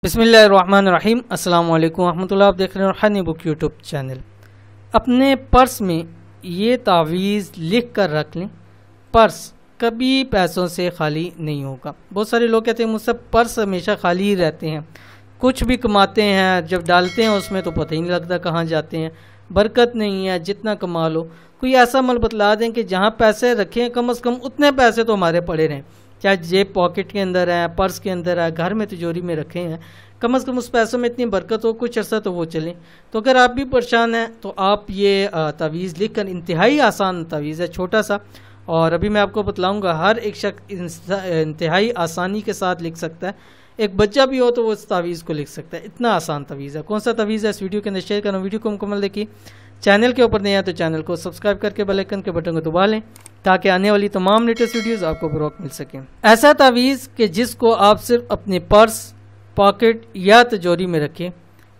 बिस्मिल्लाहिर्रहमानिर्रहीम। अस्सलाम वालेकुम रहमतुल्लाह। आप देख रहे हैं हनी बुक यूट्यूब चैनल। अपने पर्स में ये तावीज़ लिख कर रख लें, पर्स कभी पैसों से खाली नहीं होगा। बहुत सारे लोग कहते हैं मुझसे पर्स हमेशा खाली ही रहते हैं, कुछ भी कमाते हैं जब डालते हैं उसमें तो पता ही नहीं लगता कहाँ जाते हैं, बरकत नहीं है, जितना कमा लो। कोई ऐसा अमल बतला दें कि जहाँ पैसे रखें कम से कम उतने पैसे तो हमारे पड़े रहें, चाहे जेब पॉकेट के अंदर है, पर्स के अंदर है, घर में तिजोरी में रखे हैं, कम से कम उस पैसों में इतनी बरकत हो, कुछ अर्सा तो वो चलें। तो अगर आप भी परेशान हैं तो आप ये तावीज़ लिख कर, इंतहाई आसान तावीज़ है, छोटा सा, और अभी मैं आपको बतलाऊँगा हर एक शख्स इंतहाई आसानी के साथ लिख सकता है। एक बच्चा भी हो तो वो इस तावीज़ को लिख सकता है, इतना आसान तावीज़ है। कौन सा तावीज़ है इस वीडियो के अंदर शेयर करना। वीडियो को मुकम्मल देखिए। चैनल के ऊपर नहीं है तो चैनल को सब्सक्राइब करके बेल आइकन के बटन को दबा लें ताकि आने वाली तमाम लेटेस्ट वीडियोस आपको बर वक्त मिल सकें। ऐसा तावीज़ कि जिसको आप सिर्फ अपने पर्स, पॉकेट या तिजोरी में रखें,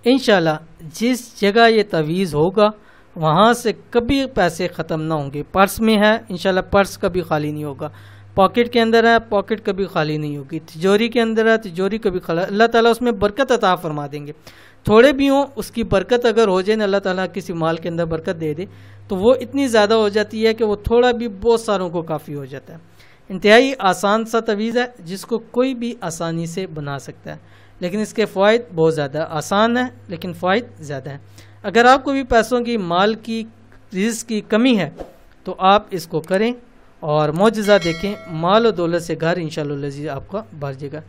इंशाल्लाह जिस जगह ये तावीज़ होगा वहाँ से कभी पैसे ख़त्म ना होंगे। पर्स में है, इंशाल्लाह पर्स कभी खाली नहीं होगा। पॉकेट के अंदर है, पॉकेट कभी खाली नहीं होगी। तिजोरी के अंदर है, तिजोरी कभी खाली, अल्लाह ताला उसमें बरकत अता फरमा देंगे। थोड़े भी हों उसकी बरकत अगर हो जाए ना, अल्लाह ताला किसी माल के अंदर बरकत दे दे तो वो इतनी ज़्यादा हो जाती है कि वो थोड़ा भी बहुत सारों को काफ़ी हो जाता है। इंतहाई आसान सा तवीज़ है जिसको कोई भी आसानी से बना सकता है, लेकिन इसके फ़ायदे बहुत ज़्यादा। आसान है लेकिन फ़ायदे ज़्यादा हैं। अगर आपको भी पैसों की, माल की, रिज़्क़ की कमी है तो आप इसको करें और मौजज़ा देखें, माल और दौलत से घर इंशाअल्लाह लज़ीज़ आपका भर जाएगा।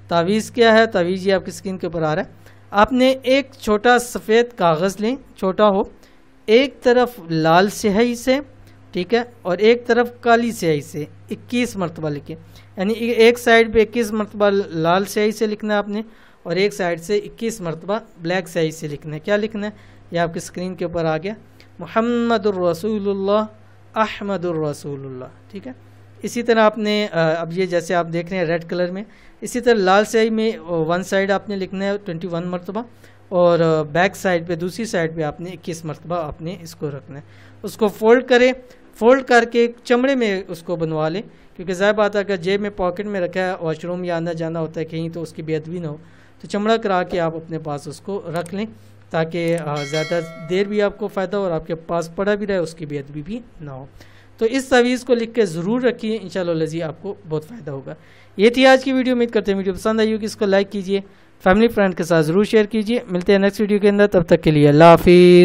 तावीज़ क्या है? तावीज़ ये आपकी स्क्रीन के ऊपर आ रहा है। आपने एक छोटा सफ़ेद कागज़ लें, छोटा हो, एक तरफ लाल स्याही से, ठीक है, और एक तरफ काली स्याही से 21 मरतबा लिखें। यानी एक साइड पे 21 मरतबा लाल स्याही से लिखना है आपने, और एक साइड से 21 मरतबा ब्लैक स्याही से लिखना है। क्या लिखना है ये आपकी स्क्रीन के ऊपर आ गया, मुहम्मदुर रसूलुल्लाह अहमदुर रसूलुल्लाह, ठीक है। इसी तरह आपने अब ये जैसे आप देख रहे हैं रेड कलर में, इसी तरह लाल स्याही में वन साइड आपने लिखना है 21 मरतबा, और बैक साइड पे, दूसरी साइड पे आपने 21 मरतबा आपने इसको रखना है। उसको फोल्ड करें, फोल्ड करके चमड़े में उसको बनवा लें, क्योंकि ज़ाहिर बात है अगर जेब में, पॉकेट में रखा है, वॉशरूम या आना जाना होता है कहीं तो उसकी बेअदबी ना हो, तो चमड़ा करा के आप अपने पास उसको रख लें ताकि ज़्यादा देर भी आपको फ़ायदा हो और आपके पास पड़ा भी रहे, उसकी बेअदबी भी ना हो। तो इस तावीज़ को लिख के ज़रूर रखिए, इंशाअल्लाह लज़ीज़ आपको बहुत फ़ायदा होगा। ये थी आज की वीडियो। उम्मीद करते हैं वीडियो पसंद आई होगी। इसको लाइक कीजिए, फैमिली फ्रेंड के साथ ज़रूर शेयर कीजिए। मिलते हैं नेक्स्ट वीडियो के अंदर, तब तक के लिए अल्लाह हाफिज़।